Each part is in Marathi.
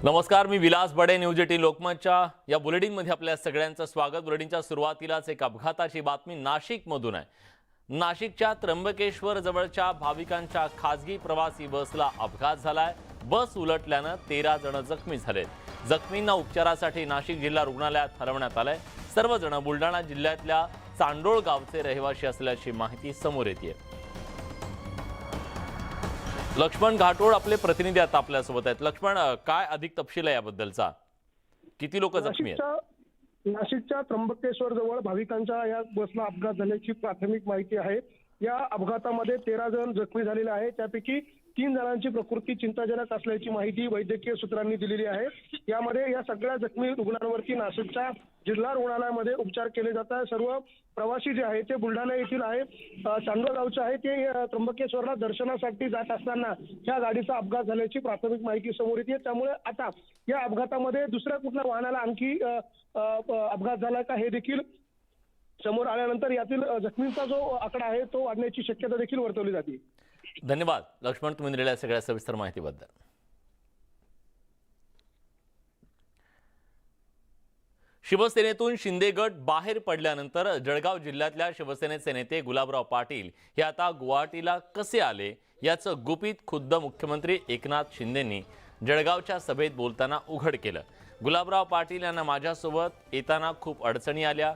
नमस्कार, मी विलास बडे. न्यूज 18 लोकमतच्या या बुलेटिनमध्ये आपल्या सगळ्यांचं स्वागत. बुलेटिनच्या सुरुवातीलाच एक अपघाताची बातमी नाशिकमधून आहे. नाशिकच्या त्र्यंबकेश्वर जवळच्या भाविकांच्या खासगी प्रवासी बसला अपघात झालाय. बस उलटल्यानं 13 जण जखमी झालेत. जखमींना उपचारासाठी नाशिक जिल्हा रुग्णालयात हलवण्यात आलंय. सर्वजण बुलढाणा जिल्ह्यातल्या चांडोळ गावचे रहिवासी असल्याची माहिती समोर येते. लक्ष्मण घाटोळ आपले प्रतिनिधी आता आपल्यासोबत आहेत. लक्ष्मण, काय अधिक तपशील आहे याबद्दलचा? किती लोक जखमी आहेत? नाशिकच्या त्र्यंबकेश्वर जवळ भाविकांच्या या बसला अपघात झाल्याची प्राथमिक माहिती आहे. या अपघातामध्ये 13 जण जखमी झालेले आहेत. त्यापैकी 3 जणांची प्रकृती चिंताजनक असल्याची माहिती वैद्यकीय सूत्रांनी दिलेली आहे. यामध्ये या सगळ्या जखमी रुग्णांवरती नाशिकच्या जिल्हा रुग्णालयामध्ये उपचार केले जात आहेत. सर्व प्रवासी जे आहेत ते बुलढाणा येथील आहे, चांदोळ गावचे आहे. ते त्र्यंबकेश्वरला दर्शनासाठी जात असताना या गाडीचा अपघात झाल्याची प्राथमिक माहिती समोर येते. त्यामुळे आता या अपघातामध्ये दुसऱ्या कुठल्या वाहनाला आणखी अपघात झाला का हे देखील समोर आल्यानंतर यातील जखमींचा जो आकडा आहे तो वाढण्याची शक्यता देखील वर्तवली जाते. धन्यवाद लक्ष्मण, तुम्ही दिलेल्या सगळ्या सविस्तर माहितीबद्दल. शिवसेनेतून शिंदे गट बाहेर पडल्यानंतर जळगाव जिल्ह्यातल्या शिवसेनेचे नेते गुलाबराव पाटील हे आता गुवाहाटीला कसे आले याचं गुपित खुद्द मुख्यमंत्री एकनाथ शिंदेंनी जळगावच्या सभेत बोलताना उघड केलं. गुलाबराव पाटील यांना माझ्यासोबत येताना खूप अडचणी आल्या.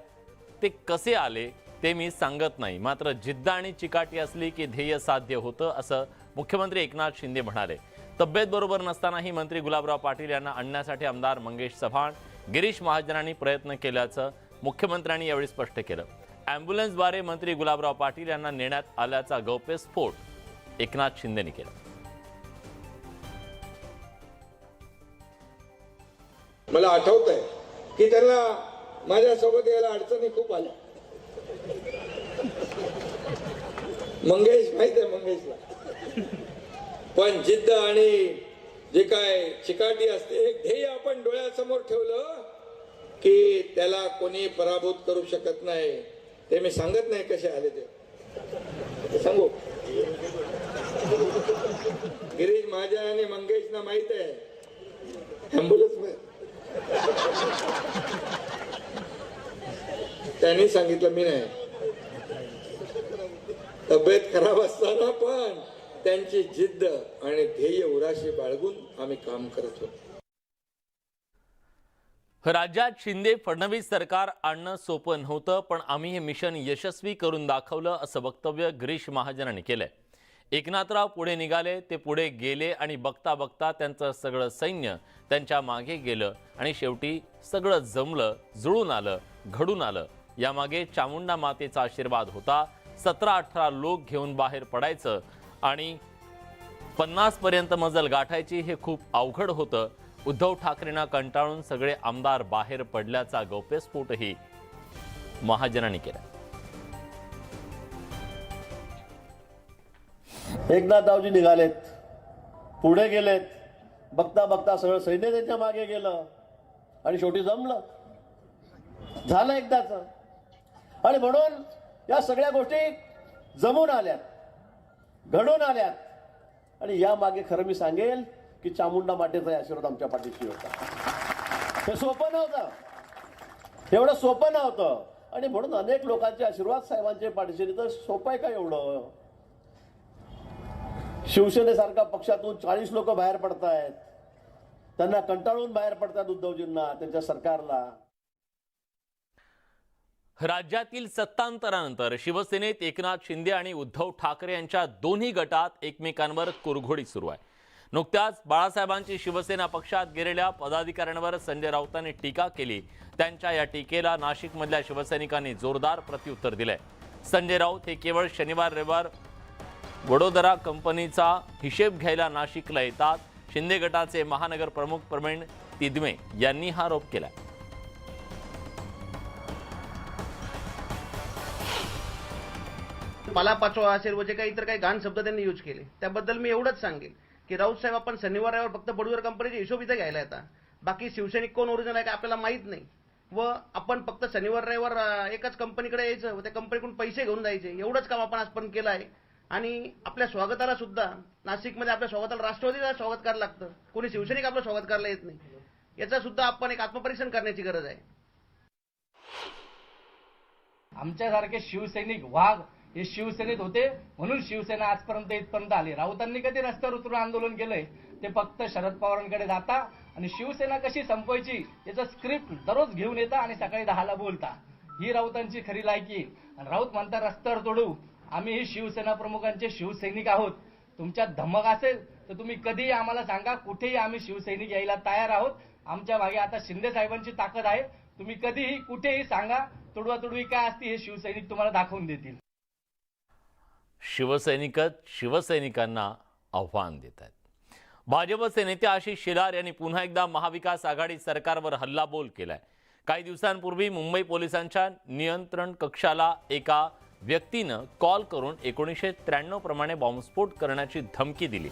ते कसे आले ते मी सांगत नाही, मात्र जिद्द आणि चिकाटी असली की ध्येय साध्य होतं, असं मुख्यमंत्री एकनाथ शिंदे म्हणाले. तब्येत बरोबर नसतानाही मंत्री गुलाबराव पाटील यांना आणण्यासाठी आमदार मंगेश चव्हाण, गिरीश महाजनांनी प्रयत्न केल्याचं मुख्यमंत्र्यांनी यावेळी स्पष्ट केलं. ॲम्ब्युलन्सद्वारे मंत्री गुलाबराव पाटील यांना नेण्यात आल्याचा गौप्यस्फोट एकनाथ शिंदेंनी केला. मला आठवतंय की त्यांना माझ्यासोबत यायला अडचणी खूप आल्या. मंगेश माहित आहे मंगेशला, पण जिद्द आणि जे काय चिकाटी असते, एक ध्येय आपण डोळ्यासमोर ठेवलं की त्याला कोणी पराभूत करू शकत नाही. ते मी सांगत नाही कसे आले ते सांगू. गिरीश महाजन आणि मंगेशना माहित आहे ॲम्ब्युलन्स त्यांनी सांगितलं, मी नाही. तब्येत खराब असताना पण त्यांची जिद्द आणि ध्येय उराशी बाळगून आम्ही काम करत होतो. राज्यात शिंदे फडणवीस सरकार आणणं सोपं नव्हतं, पण आम्ही हे मिशन यशस्वी करून दाखवलं, असं वक्तव्य गिरीश महाजनांनी केलंय. एकनाथराव पुढे निघाले, ते पुढे गेले आणि बघता बघता त्यांचं सगळं सैन्य त्यांच्या मागे गेलं आणि शेवटी सगळं जमलं, जुळून आलं, घडून आलं. यामागे चामुंडा मातेचा आशीर्वाद होता. 17-18 लोक घेऊन बाहेर पडायचं आणि 50 पर्यंत मजल गाठायची हे खूप अवघड होतं. उद्धव ठाकरेंना कंटाळून सगळे आमदार बाहेर पडल्याचा गौप्यस्फोटही महाजनांनी केला. एकनाथरावजी निघालेत, पुढे गेलेत, बघता बघता सगळं सैन्य त्यांच्या मागे गेलं आणि शेवटी जमलं, झालं एकदाच. आणि म्हणून या सगळ्या गोष्टी जमून आल्यात, घडून आल्यात. आणि या मागे खरं मी सांगेल की चामुंडा मातेचा आशीर्वाद आमच्या पाठीशी होता. हे सोपं नव्हतं, एवढं सोपं नव्हतं. आणि म्हणून अनेक लोकांचे आशीर्वाद साहेबांच्या पाठीशी. तर सोपं आहे का एवढं? शिवसेनेसारख्या पक्षातून 40 लोक बाहेर पडतायत, त्यांना कंटाळून बाहेर पडतात उद्धवजींना, त्यांच्या सरकारला. राज्यातील सत्तांतरानंतर शिवसेनेत एकनाथ शिंदे आणि उद्धव ठाकरे यांच्या दोन्ही गटात एकमेकांवर कुरघोडी सुरू आहे. नुकत्याच बाळासाहेबांची शिवसेना पक्षात गेलेल्या पदाधिकाऱ्यांवर संजय राऊतांनी टीका केली. त्यांच्या या टीकेला नाशिकमधल्या शिवसैनिकांनी जोरदार प्रत्युत्तर दिलंय. संजय राऊत हे केवळ शनिवार रविवार वडोदरा कंपनीचा हिशेब घ्यायला नाशिकला येतात. शिंदे गटाचे महानगर प्रमुख प्रवीण तिदमे यांनी हा आरोप केला. पालापाचोळा असेल व जे काही इतर काही घाण शब्द त्यांनी यूज केले, त्याबद्दल मी एवढंच सांगेन की राऊत साहेब, आपण शनिवार रविवार फक्त बडोदरा कंपनीचे हिशोब इथं घ्यायला येतात. बाकी शिवसैनिक कोण ओरिजिनल आहे का आपल्याला माहित नाही. व आपण फक्त शनिवार रविवार एकच कंपनीकडे यायचं व त्या कंपनीकडून पैसे घेऊन जायचे, एवढंच काम आपण आजपर्यंत केलं आहे. आणि आपल्या स्वागताला सुद्धा नाशिकमध्ये आपल्या स्वागताला राष्ट्रवादीला स्वागत करायला लागतं, कोणी शिवसैनिक आपलं स्वागत करायला येत नाही. याचा सुद्धा आपण एक आत्मपरीक्षण करण्याची गरज आहे. आमच्यासारखे शिवसैनिक वाघ हे शिवसेनेत होते म्हणून शिवसेना आजपर्यंत इथपर्यंत आली. राऊतांनी कधी रस्त्यावर उतरून आंदोलन केलंय? ते फक्त शरद पवारांकडे जाता आणि शिवसेना कशी संपवायची याचं स्क्रिप्ट दररोज घेऊन येता आणि सकाळी 10ला बोलता. ही राऊतांची खरी लायकी. आणि राऊत म्हणता रस्त्यावर तोडू, आम्ही ही शिवसेना प्रमुखांचे शिवसैनिक आहोत. तुमच्यात धमक असेल तर तुम्ही कधीही आम्हाला सांगा, कुठेही आम्ही शिवसैनिक यायला तयार आहोत. आमच्या मागे आता शिंदे साहेबांची ताकद आहे. तुम्ही कधीही कुठेही सांगा, तोडवातोडवी काय असते हे शिवसैनिक तुम्हाला दाखवून देतील. शिवसैनिकच शिवसैनिकांना आव्हान देत आहेत. भाजपचे नेते आशिष शेलार यांनी पुन्हा एकदा महाविकास आघाडी सरकारवर हल्लाबोल केलाय. काही दिवसांपूर्वी मुंबई पोलिसांच्या नियंत्रण कक्षाला एका व्यक्तीनं कॉल करून 1993 प्रमाणे बॉम्बस्फोट करण्याची धमकी दिली.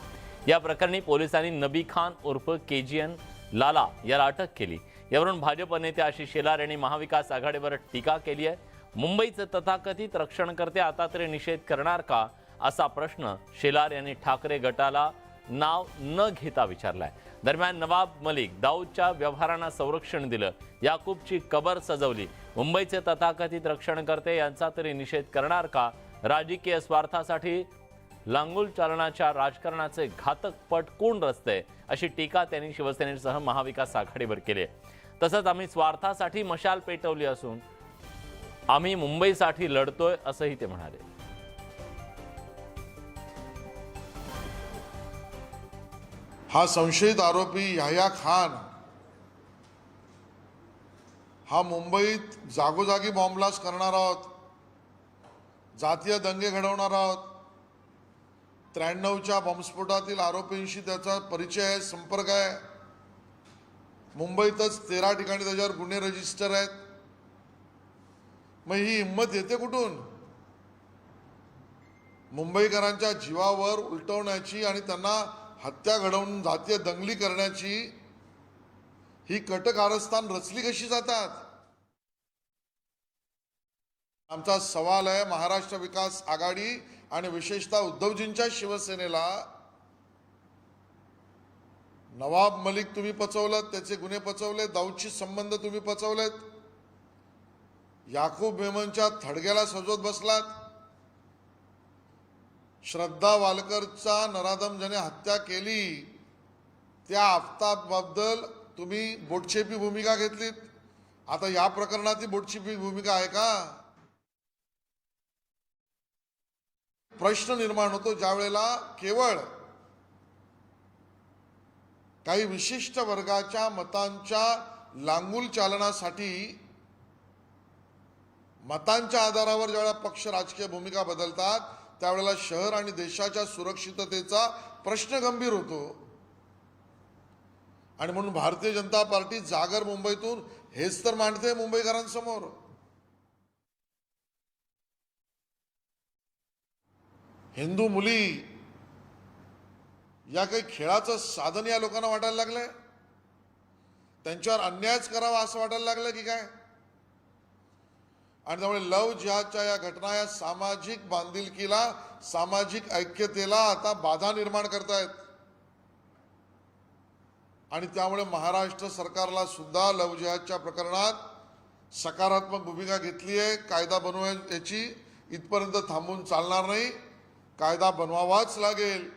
या प्रकरणी पोलिसांनी नबी खान उर्फ KGN लाला याला अटक केली. यावरून भाजप नेते आशिष शेलार यांनी महाविकास आघाडीवर टीका केली आहे. मुंबईचे तथाकथित रक्षणकर्ते आता तरी निषेध करणार का, असा प्रश्न शेलार यांनी ठाकरे गटाला नाव न घेता विचारलाय. दरम्यान नवाब मलिक दाऊदच्या व्यवहारांना संरक्षण दिलं, याकूबची कबर सजवली, मुंबईचे तथाकथित रक्षणकर्ते यांचा तरी निषेध करणार का, राजकीय स्वार्थासाठी लांगुल चालनाच्या राजकारणाचे घातक पट कोण रचतंय, अशी टीका त्यांनी शिवसेनेसह महाविकास आघाडीवर केली. तसंच आम्ही स्वार्थासाठी मशाल पेटवली असून आम्ही मुंबईसाठी लढतोय, असंही ते म्हणाले. हा संशयित आरोपी याह्या खान हा मुंबईत जागोजागी बॉम्बलास्ट करणार आहोत, जातीय दंगे घडवणार आहोत. 93च्या बॉम्बस्फोटातील आरोपींशी त्याचा परिचय आहे, संपर्क आहे. मुंबईतच 13 ठिकाणी त्याच्यावर गुन्हे रजिस्टर आहेत. मग ही हिंमत येते कुठून? मुंबईकरांच्या जीवावर उलटवण्याची आणि त्यांना हत्या घडवून जातीय दंगली करण्याची ही कट कारस्थान रचली कशी जातात? आमचा सवाल आहे महाराष्ट्र विकास आघाडी आणि विशेषतः उद्धवजींच्या शिवसेनेला. नवाब मलिक तुम्ही पचवलं, त्याचे गुन्हे पचवले, दाऊदशी संबंध तुम्ही पचवलेत, याकूब मेमनच्या थडग्याला सजवत बसलात. श्रद्धा वालकरचा नराधम ज्याने हत्या केली त्या आफताबबद्दल तुम्ही बोटछेपी भूमिका घेतलीत. आता या प्रकरणात ही बोटछेपी भूमिका आहे का? प्रश्न निर्माण होतो ज्या वेळेला केवळ काही विशिष्ट वर्गाच्या मतांच्या लांगुल चालनासाठी मतांच्या आधारावर ज्यावेळेला पक्ष राजकीय भूमिका बदलतात त्यावेळेला शहर आणि देशाच्या सुरक्षिततेचा प्रश्न गंभीर होतो. आणि म्हणून भारतीय जनता पार्टी जागर मुंबईतून हेच तर मांडते मुंबईकरांसमोर. हिंदू मुली या काही खेळाचं साधन या लोकांना वाटायला लागलंय, त्यांच्यावर अन्यायच करावा असं वाटायला लागलं की काय? आणि त्यामुळे लव जिहादच्या या घटना या सामाजिक बांधिलकीला, सामाजिक ऐक्यतेला आता बाधा निर्माण करतायत. आणि त्यामुळे महाराष्ट्र सरकारला सुद्धा लव जिहादच्या प्रकरणात सकारात्मक भूमिका घेतली आहे. कायदा बनवायची इथपर्यंत थांबून चालणार नाही, कायदा बनवावाच लागेल.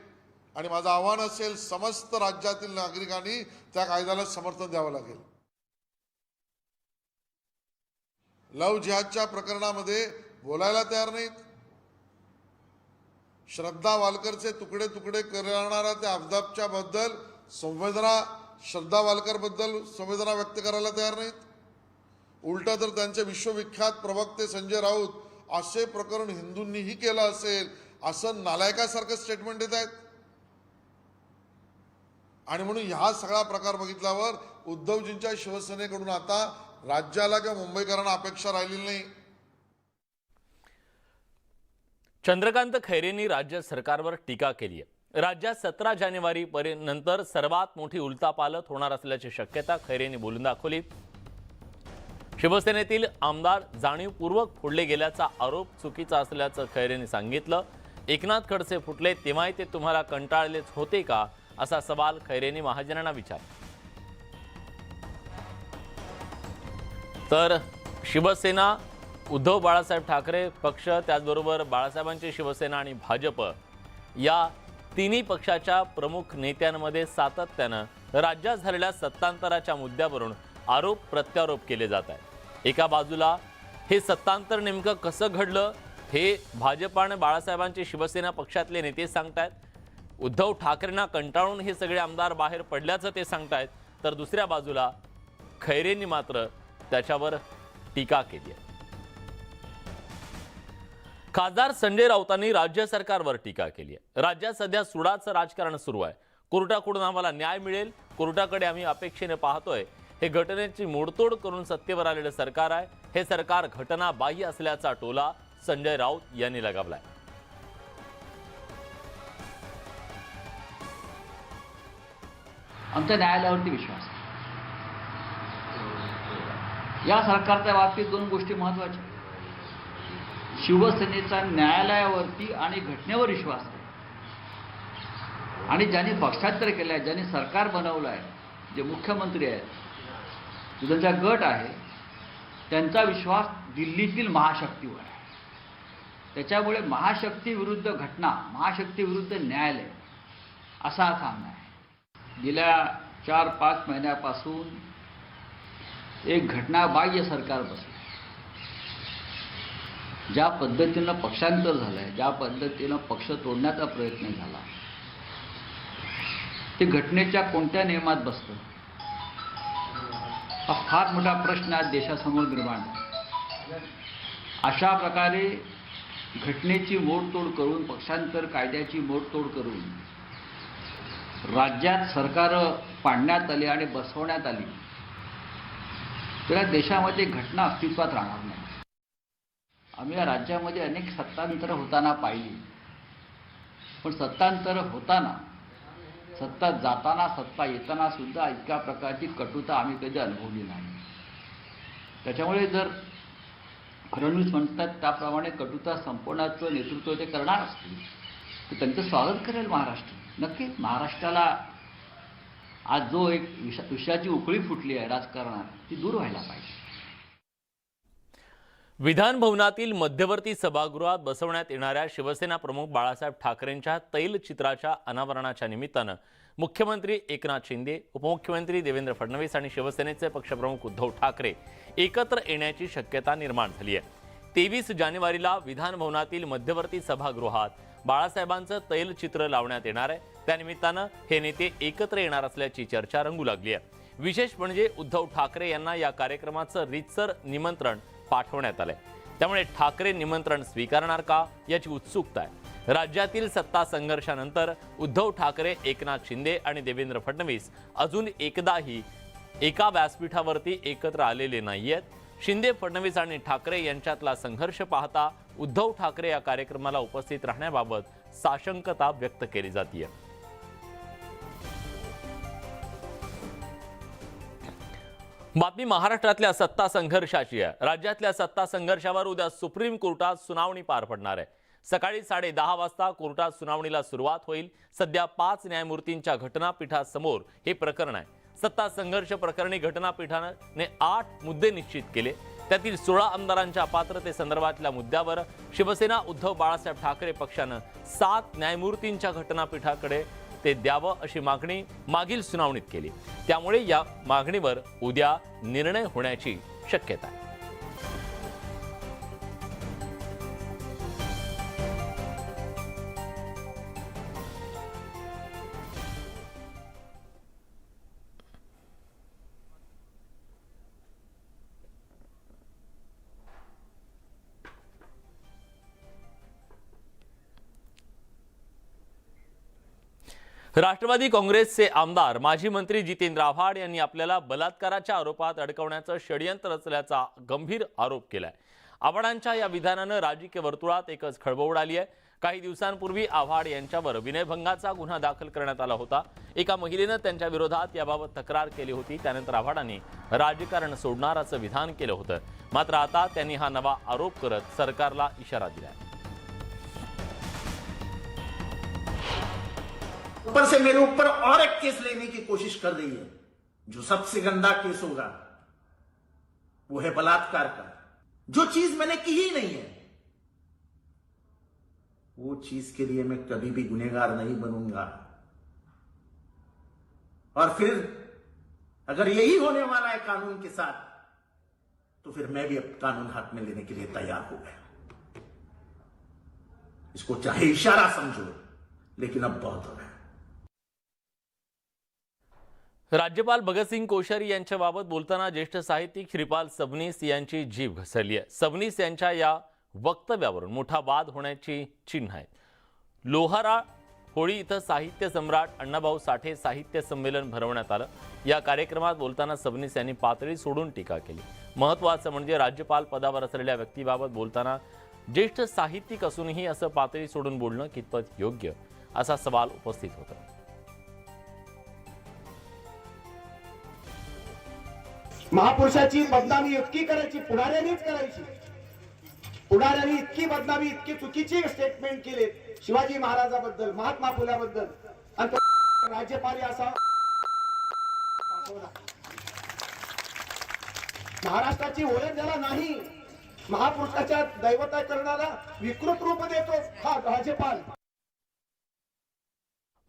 आणि माझं आव्हान असेल समस्त राज्यातील नागरिकांनी त्या कायद्याला समर्थन द्यावं लागेल. लव जिहादच्या प्रकरणामध्ये बोलायला तयार नाहीत. श्रद्धा वालकरचे तुकडे तुकडे करणाऱ्या त्या अफदाबच्या बद्दल श्रद्धा वालकर बद्दल संवेदना व्यक्त करायला तयार नाहीत. उलट तर त्यांचे विश्वविख्यात प्रवक्ते संजय राऊत असे प्रकरण हिंदूंनीही केलं असेल असं नालायकासारखं स्टेटमेंट देत आहेत. आणि म्हणून ह्या सगळा प्रकार बघितल्यावर उद्धवजींच्या शिवसेनेकडून आता राज्याला किंवा मुंबईकरांना अपेक्षा राहिलेली नाही. चंद्रकांत खैरेंनी राज्य सरकारवर टीका केली आहे. राज्यात 17 जानेवारी नंतर सर्वात मोठी उलथापालथ होणार असल्याची शक्यता खैरेंनी बोलून दाखवली. शिवसेनेतील आमदार जाणीवपूर्वक फोडले गेल्याचा आरोप चुकीचा असल्याचं खैरेंनी सांगितलं. एकनाथ खडसे फुटले तेव्हाही ते तुम्हाला कंटाळलेच होते का, असा सवाल खैरेंनी महाजनांना विचारला. तर शिवसेना, उद्धव बाळासाहेब ठाकरे पक्ष, त्याचबरोबर बाळासाहेबांची शिवसेना आणि भाजप या तिन्ही पक्षाच्या प्रमुख नेत्यांमध्ये सातत्यानं राज्यात झालेल्या सत्तांतराच्या मुद्द्यावरून आरोप प्रत्यारोप केले जात आहेत. एका बाजूला हे सत्तांतर नेमकं कसं घडलं हे भाजप आणि बाळासाहेबांचे शिवसेना पक्षातले नेते सांगतायत. उद्धव ठाकरेंना कंटाळून हे सगळे आमदार बाहेर पडल्याचं ते सांगतायत. तर दुसऱ्या बाजूला खैरेंनी मात्र त्याच्यावर टीका केली आहे. खासदार संजय राऊतांनी राज्य सरकारवर टीका केली आहे. राज्यात सध्या सुडाचं राजकारण सुरू आहे. कोर्टाकडून आम्हाला न्याय मिळेल, कोर्टाकडे आम्ही अपेक्षेने पाहतोय. हे घटनेची मोडतोड करून सत्तेवर आलेलं सरकार आहे. हे सरकार घटनाबाह्य असल्याचा टोला संजय राऊत यांनी लगावलाय. आमच्या न्यायालयावरती विश्वास आहे. या सरकारच्या बाबतीत दोन गोष्टी महत्त्वाच्या. शिवसेनेचा न्यायालयावरती आणि घटनेवर विश्वास आहे. आणि ज्यांनी पक्षांतर केलं आहे, ज्यांनी सरकार बनवलं आहे, जे मुख्यमंत्री आहेत, जो त्यांचा गट आहे, त्यांचा विश्वास दिल्लीतील महाशक्तीवर आहे. त्याच्यामुळे महाशक्ती विरुद्ध घटना, महाशक्ती विरुद्ध न्यायालय असा हा सामना आहे. गेल्या 4-5 महिन्यापासून एक घटनाबाह्य सरकार बसलं. ज्या पद्धतीनं पक्षांतर झालंय, ज्या पद्धतीनं पक्ष तोडण्याचा प्रयत्न झाला, ते घटनेच्या कोणत्या नियमात बसतं, हा फार मोठा प्रश्न आज देशासमोर निर्माण झाला. अशा प्रकारे घटनेची मोडतोड करून, पक्षांतर कायद्याची मोडतोड करून राज्यात सरकारं पाडण्यात आली आणि बसवण्यात आली, तर देशामध्ये घटना अस्तित्वात राहणार नाही. आम्ही या राज्यामध्ये अनेक सत्तांतर होताना पाहिली, पण सत्तांतर होताना, सत्ता जाताना, सत्ता येताना सुद्धा इतक्या प्रकारची कटुता आम्ही कधी अनुभवली नाही. त्याच्यामुळे जर फडणवीस म्हणतात त्याप्रमाणे कटुता संपवण्याचं नेतृत्व ते करणार असतील तर त्यांचं स्वागत करेल महाराष्ट्र. नक्कीच महाराष्ट्राला आज जो एक विषयाची उकळी फुटली आहे राजकारणात, ती दूर व्हायला पाहिजे. विधान भवनातील मध्यवर्ती सभागृहात बसवण्यात येणाऱ्या शिवसेना प्रमुख बाळासाहेब ठाकरेंच्या तैलचित्राच्या अनावरणाच्या निमित्तानं मुख्यमंत्री एकनाथ शिंदे, उपमुख्यमंत्री देवेंद्र फडणवीस आणि शिवसेनेचे पक्षप्रमुख उद्धव ठाकरे एकत्र येण्याची शक्यता निर्माण झाली आहे. 23 जानेवारीला विधान भवनातील मध्यवर्ती सभागृहात बाळासाहेबांचं तैलचित्र लावण्यात येणार आहे. त्यानिमित्तानं हे नेते एकत्र येणार असल्याची चर्चा रंगू लागली आहे. विशेष म्हणजे उद्धव ठाकरे यांना या कार्यक्रमाचं रीतसर निमंत्रण पाठवण्यात आलंय. त्यामुळे ठाकरे निमंत्रण स्वीकारणार का याची उत्सुकता आहे. राज्यातील सत्ता संघर्षानंतर उद्धव ठाकरे, एकनाथ शिंदे आणि देवेंद्र फडणवीस अजून एकदाही एका व्यासपीठावरती एकत्र आलेले नाहीयेत. शिंदे, फडणवीस आणि ठाकरे यांच्यातला संघर्ष पाहता उद्धव ठाकरे या कार्यक्रमाला उपस्थित राहण्याबाबत साशंकता व्यक्त केली जाते. बातमी महाराष्ट्रातल्या सत्ता संघर्षाची आहे. राज्यातल्या सत्ता संघर्षावर उद्या सुप्रीम कोर्टात सुनावणी पार पडणार आहे. सकाळी 10:30 वाजता कोर्टात सुनावणीला सुरुवात होईल. सध्या 5 न्यायमूर्तींच्या घटनापीठासमोर हे प्रकरण आहे. सत्ता संघर्ष प्रकरणी घटनापीठाने 8 मुद्दे निश्चित केले. त्यातील 16 आमदारांच्या अपात्रतेसंदर्भातल्या मुद्द्यावर शिवसेना, उद्धव बाळासाहेब ठाकरे पक्षानं 7 न्यायमूर्तींच्या घटनापीठाकडे ते द्यावं अशी मागणी मागील सुनावणीत केली. त्यामुळे या मागणीवर उद्या निर्णय होण्याची शक्यता आहे. राष्ट्रवादी काँग्रेसचे आमदार, माजी मंत्री जितेंद्र आव्हाड यांनी आपल्याला बलात्काराच्या आरोपात अडकवण्याचं षडयंत्र रचल्याचा गंभीर आरोप केलाय. आव्हाडांच्या या विधानानं राजकीय वर्तुळात एकच खळबळ उडाली आहे. काही दिवसांपूर्वी आव्हाड यांच्यावर विनयभंगाचा गुन्हा दाखल करण्यात आला होता. एका महिलेनं त्यांच्या विरोधात याबाबत तक्रार केली होती. त्यानंतर आव्हाडांनी राजकारण सोडणाराचं विधान केलं होतं. मात्र आता त्यांनी हा नवा आरोप करत सरकारला इशारा दिलाय. ऊपर से मेरे ऊपर और एक केस लेने की कोशिश कर रही है, जो सबसे गंदा केस होगा वो है बलात्कार का, जो चीज मैंने की ही नहीं है। वो चीज के लिए मैं कभी भी गुनहगार नहीं बनूंगा। और फिर अगर यही होने वाला है कानून के साथ, तो फिर मैं भी अब कानून हाथ में लेने के लिए तैयार हो गया। इसको चाहे इशारा समझो, लेकिन अब बहुत हो रहा है। राज्यपाल भगतसिंग कोश्यारी यांच्याबाबत बोलताना ज्येष्ठ साहित्यिक श्रीपाल सबनीस यांची जीभ घसरली आहे। सबनीस यांच्या या वक्तव्यावरून मोठा वाद होण्याची चिन्ह आहेत। लोहारा होळी इथं साहित्य सम्राट अण्णाभाऊ साठे साहित्य संमेलन भरवण्यात आलं। या कार्यक्रमात बोलताना सबनीस यांनी पातळी सोडून टीका केली। महत्त्वाचं म्हणजे राज्यपाल पदावर असलेल्या व्यक्तीबाबत बोलताना ज्येष्ठ साहित्यिक असूनही असं पातळी सोडून बोलणं कितपत योग्य असा सवाल उपस्थित होता। महापुरुषाची बदनामी इतकी करायची, पुढाऱ्यांनीच करायची। पुढाऱ्यांनी इतकी बदनामी, इतकी चुकीची स्टेटमेंट केले शिवाजी महाराजाबद्दल, महात्मा फुल्याबद्दल, आणि तो राज्यपाल असा महाराष्ट्राची ओळख ज्याला नाही, महापुरुषाच्या दैवताकरणाला विकृत रूप देतो हा राज्यपाल।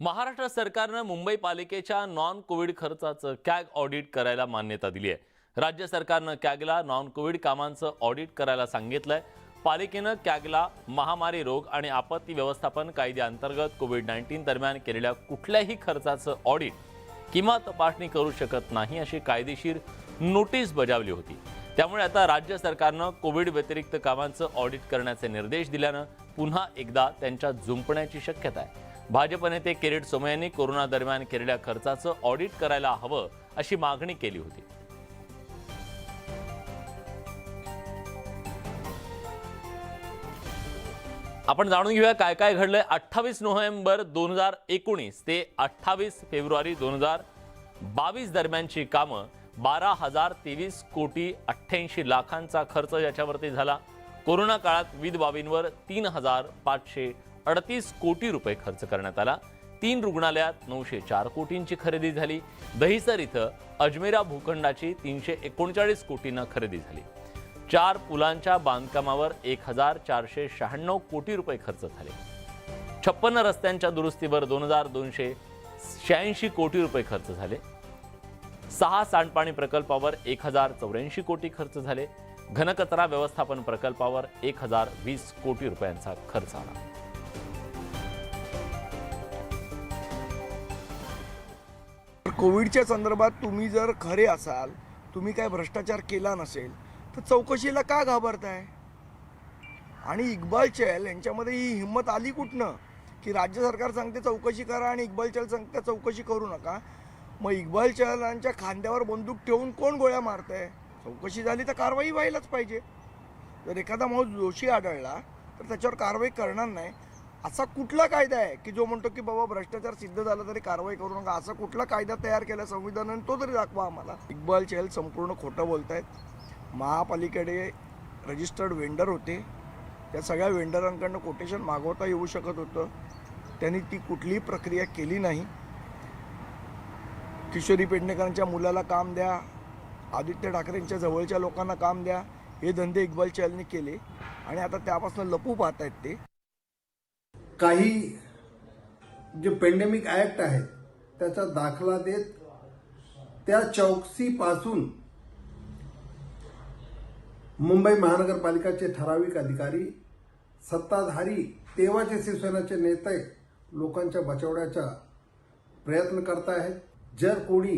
महाराष्ट्र सरकारनं मुंबई पालिकेच्या नॉन कोविड खर्चाचं कॅग ऑडिट करायला मान्यता दिली आहे। राज्य सरकारनं कॅगला नॉन कोविड कामांचं ऑडिट करायला सांगितलंय। पालिकेनं कॅगला महामारी रोग आणि आपत्ती व्यवस्थापन कायद्याअंतर्गत कोविड-19 दरम्यान केलेल्या कुठल्याही खर्चाचं ऑडिट किंवा तपासणी करू शकत नाही अशी कायदेशीर नोटीस बजावली होती। त्यामुळे आता राज्य सरकारनं कोविड व्यतिरिक्त कामांचं ऑडिट करण्याचे निर्देश दिल्यानं पुन्हा एकदा त्यांच्या झुंपण्याची शक्यता आहे। भाजप नेते किरीट सोमय्या यांनी कोरोना दरम्यान केलेल्या खर्चाचं ऑडिट करायला हवं अशी मागणी केली होती। आपण जाणून घेऊया काय काय घडलंय। 28 नोव्हेंबर 2019 ते 28 फेब्रुवारी 2022 दरम्यानची कामं 12,023 कोटी 88 लाखांचा खर्च याच्यावरती झाला। कोरोना काळात विविध बाबींवर 3,538 कोटी रुपये खर्च करण्यात आला। 3 रुग्णालयात 904 कोटींची खरेदी झाली। दहिसर इथं अजमेरा भूखंडाची 339 कोटींना खरेदी झाली। 4 पुलांच्या बांधकामावर 1,496 कोटी रुपये खर्च झाले। 56 रस्त्यांच्या दुरुस्तीवर 2,286 कोटी रुपये खर्च झाले। 6 सांडपाणी प्रकल्पावर 1,084 कोटी खर्च झाले। घनकचरा व्यवस्थापन प्रकल्पावर 1,020 कोटी रुपयांचा खर्च आला। कोविडच्या संदर्भात तुम्ही जर खरे असाल, तुम्ही काय भ्रष्टाचार केला नसेल तर चौकशीला का घाबरताय? आणि इक्बाल चहल यांच्यामध्ये ही हिंमत आली कुठनं की राज्य सरकार सांगते चौकशी करा आणि इक्बाल चहल सांगते चौकशी करू नका। मग इक्बाल चहलांच्या खांद्यावर बंदूक ठेवून कोण गोळ्या मारतंय? चौकशी झाली तर कारवाई व्हायलाच पाहिजे। जर एखादा माणूस दोषी आढळला तर त्याच्यावर कारवाई करणार नाही असा कुठला कायदा आहे की जो म्हणतो की बाबा भ्रष्टाचार सिद्ध झाला तरी कारवाई करू नका? असा कुठला कायदा तयार केला संविधानाने तो तरी दाखवा आम्हाला। इक्बाल चहल संपूर्ण खोटं बोलतायत। महापालिकेकडे रजिस्टर्ड वेंडर होते, त्या सगळ्या वेंडरांकडनं कोटेशन मागवता येऊ शकत होतं, त्यांनी ती कुठलीही प्रक्रिया केली नाही। किशोरी पेडणेकरांच्या मुलाला काम द्या, आदित्य ठाकरेंच्या जवळच्या लोकांना काम द्या, हे धंदे इक्बाल चहलने केले आणि आता त्यापासून लपू पाहत आहेत ते। काही जे पेंडेमिक ॲक्ट आहेत त्याचा दाखला देत त्या चौकसीपासून मुंबई महानगरपालिकाचे ठराविक अधिकारी, सत्ताधारी, तेव्हाचे शिवसेनेचे नेते लोकांच्या बचावण्याचा प्रयत्न करत आहेत। जर कोणी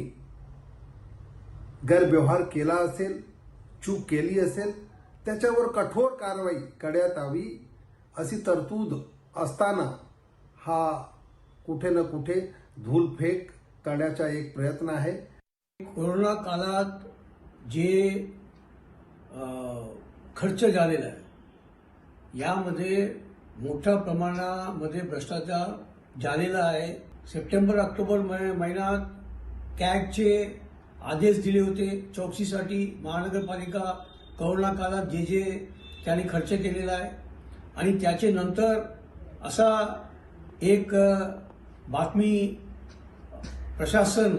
गैरव्यवहार केला असेल, चूक केली असेल, त्याच्यावर कठोर कारवाई करण्यात यावी अशी तरतूद असताना हा कुठे ना कुठे धूलफेक करण्याचा एक प्रयत्न आहे। कोरोना काळात जे खर्च झालेला आहे यामध्ये मोठ्या प्रमाणामध्ये भ्रष्टाचार झालेला आहे। सप्टेंबर ऑक्टोबर महिन्यात कॅगचे आदेश दिले होते चौकशीसाठी। महानगरपालिका कोरोना काळात जे त्यांनी खर्च केलेला आहे आणि त्याचे नंतर असा एक बातमी प्रशासन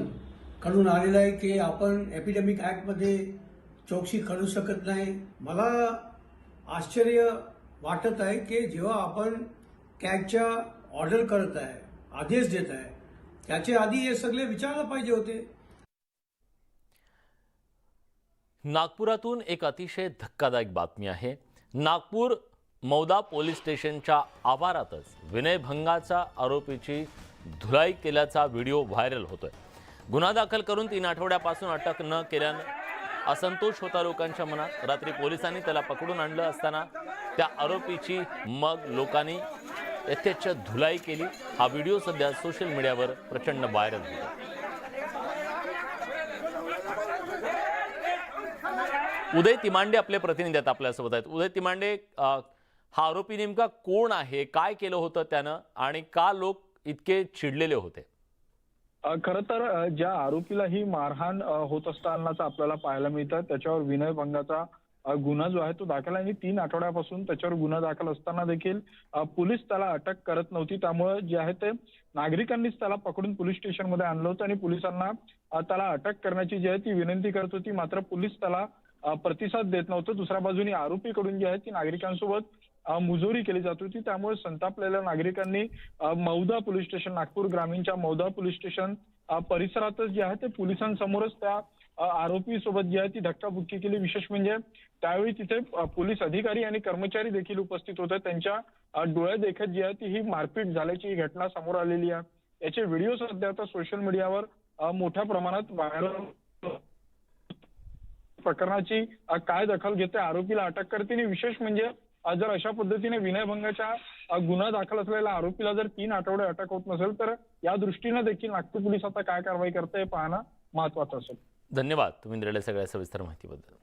कडून आलेलं आहे की आपण एपिडेमिक ॲक्टमध्ये चौकशी करू शकत नाही. मला आश्चर्य वाटत आहे की जेव्हा आपण कॅगच्या ऑर्डर करत आहे, आदेश देत आहे, त्याच्या आधी हे सगळे विचारलं पाहिजे होते. नागपुरातून एक अतिशय धक्कादायक बातमी आहे. नागपूर मौदा पोलीस स्टेशनच्या आवारातच विनयभंगाच्या आरोपीची धुलाई केल्याचा व्हिडिओ व्हायरल होतोय. गुन्हा दाखल करून 3 आठवड्यापासून अटक न केल्यानं असंतोष होता लोकांच्या मनात. रात्री पोलिसांनी त्याला पकडून आणलं असताना त्या आरोपीची मग लोकांनी यथेच्छ धुलाई केली. हा व्हिडिओ सध्या सोशल मीडियावर प्रचंड व्हायरल होतो. उदय तिमांडे आपले प्रतिनिधी आहेत आपल्यासोबत आहेत. उदय तिमांडे, हा आरोपी नेमका कोण आहे, काय केलं होतं त्यानं आणि का लोक इतके चिडलेले होते? खरं तर ज्या आरोपीला ही मारहाण होत असतानाचा आपल्याला पाहायला मिळतं, त्याच्यावर विनयभंगाचा गुन्हा जो आहे तो दाखल आहे आणि 3 आठवड्यापासून त्याच्यावर गुन्हा दाखल असताना देखील पोलीस त्याला अटक करत नव्हती. त्यामुळे जे आहे ते नागरिकांनीच त्याला पकडून पोलीस स्टेशनमध्ये आणलं होतं आणि पोलिसांना त्याला अटक करण्याची जी आहे ती विनंती करत होती. मात्र पोलीस त्याला प्रतिसाद देत नव्हतं. दुसऱ्या बाजूने आरोपीकडून जी आहे ती नागरिकांसोबत मुजोरी केली जात होती. त्यामुळे संतापलेल्या नागरिकांनी मौदा पोलीस स्टेशन, नागपूर ग्रामीणच्या मौदा पोलीस स्टेशन परिसरातच जे आहे ते पोलिसांसमोरच त्या आरोपी सोबत जी आहे ती धक्काबुक्की केली. विशेष म्हणजे त्यावेळी तिथे पोलीस अधिकारी आणि कर्मचारी देखील उपस्थित होते. त्यांच्या डोळ्या देखत जी आहे ती ही मारपीट झाल्याची ही घटना समोर आलेली आहे. याचे व्हिडिओ सध्या आता सोशल मीडियावर मोठ्या प्रमाणात व्हायरल. प्रकरणाची काय दखल घेते, आरोपीला अटक करते आणि विशेष म्हणजे जर अशा पद्धतीने विनयभंगाच्या गुन्हा दाखल असलेल्या आरोपीला जर 3 आठवडे अटक होत नसेल तर या दृष्टीनं देखील नागपूर पोलीस आता काय कारवाई करते हे पाहणं महत्वाचं असेल. धन्यवाद तुम्ही दिलेल्या सगळ्या सविस्तर माहितीबद्दल.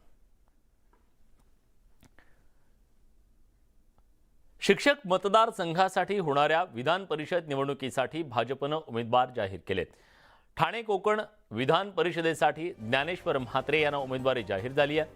शिक्षक मतदारसंघासाठी होणाऱ्या विधान परिषद निवडणुकीसाठी भाजपनं उमेदवार जाहीर केलेत. ठाणे कोकण विधान परिषदेसाठी ज्ञानेश्वर म्हात्रे यांना उमेदवारी जाहीर झाली आहे.